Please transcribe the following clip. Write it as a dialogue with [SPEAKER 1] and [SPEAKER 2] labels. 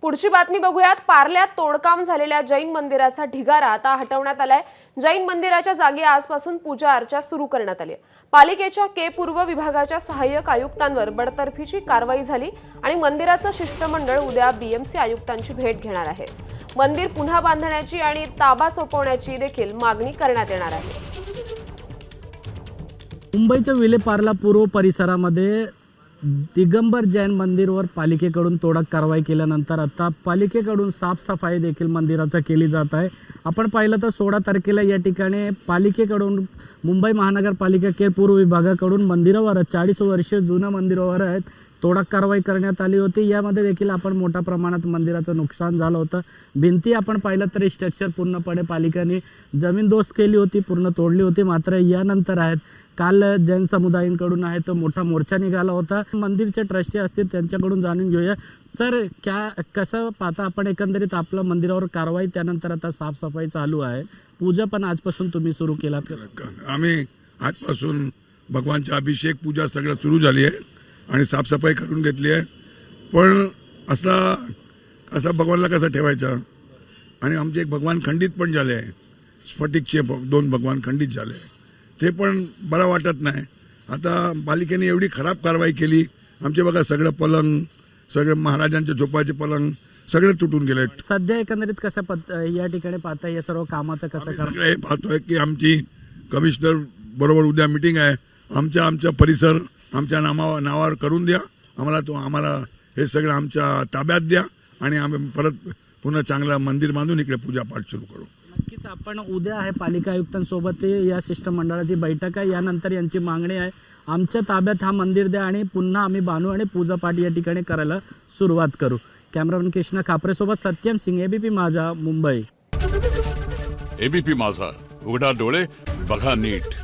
[SPEAKER 1] पुढची बातमी बघूयात। पार्ल्यात तोडकाम झालेल्या जैन मंदिराचा ढिगारा आता हटवण्यात आलाय। जैन मंदिराच्या जागी आजपासून पूजा अर्चा सुरू करण्यात आली। पालिकेच्या के पूर्व विभागाच्या सहाय्यक आयुक्तांवर बडतर्फीची कारवाई झाली आणि मंदिराचं शिष्टमंडळ उद्या बीएमसी आयुक्तांची भेट घेणार आहे। मंदिर पुन्हा बांधण्याची आणि ताबा सोपवण्याची देखील मागणी करण्यात येणार आहे।
[SPEAKER 2] मुंबईच्या विलेपार्ला पूर्व परिसरामध्ये दिगंबर जैन मंदिरवर पालिकेकडून तोडक कारवाई केल्यानंतर आता पालिकेकडून साफसफाई देखील मंदिराचा केली जात आहे। आपण पाहिलं तर 16 तारखेला या ठिकाणी पालिकेकडून मुंबई महानगरपालिका के पूर्व विभागाकडून मंदिरावर 40 वर्ष जुनं मंदिरावर आहेत तोडक कारवाई करण्यात आली होती। यामध्ये देखील आपण मोठ्या प्रमाणात मंदिराचं नुकसान झालं होतं। भिंती आपण पाहिलं तर स्ट्रक्चर पूर्णपणे पालिकेने जमीनदोस्त केली होती, पूर्ण तोडली होती। मात्र यानंतर आहेत काल जैन समुदायांकडून आहे तो मोठा मोर्चा निघाला होता। मंदिरचे ट्रस्टी असतील त्यांच्याकडून जाणून घेऊया। सर, कसं पाहता आपण एकंदरीत आपलं मंदिरावर कारवाई, त्यानंतर आता साफसफाई चालू आहे, पूजा पण आजपासून तुम्ही सुरू केलात?
[SPEAKER 3] आम्ही आजपासून भगवानचा अभिषेक पूजा सगळं सुरू झाली आहे आणि साफसफाई करून घेतली आहे। पण असा भगवानला कसा ठेवायचा? आणि आमचे एक भगवान खंडित पण झाले आहे, स्फटिकचे 2 भगवान खंडित झाले, ते पण बरं वाटत नाही। आता पालिकेने एवढी खराब कारवाई केली, आमचे बघा सगळं पलंग, सगळे महाराजांचे झोपाचे पलंग सगळे तुटून गेले।
[SPEAKER 2] सध्या एकंदरीत कसं या ठिकाणी पाहता या सर्व कामाचं कसं
[SPEAKER 3] सगळं हे पाहतोय की आमची कमिशनर बरोबर उद्या मीटिंग आहे। आमच्या परिसर आमच्या नावावर करून द्या, आम्हाला हे सगळं आमच्या ताब्यात द्या आणि आम्ही परत पुन्हा चांगलं मंदिर बांधून इकडे पूजापाठ सुरू करू।
[SPEAKER 2] नक्कीच आपण उद्या आहे पालिका आयुक्तांसोबत या शिष्टमंडळाची बैठक आहे। यानंतर यांची मागणी आहे आमच्या ताब्यात हा मंदिर द्या आणि पुन्हा आम्ही बांधू आणि पूजापाठ या ठिकाणी करायला सुरुवात करू। कॅमेरामन कृष्णा खापरेसोबत सत्यम सिंग, एबीपी माझा, मुंबई।
[SPEAKER 4] एबीपी माझा, उघडा डोळे बघा नीट।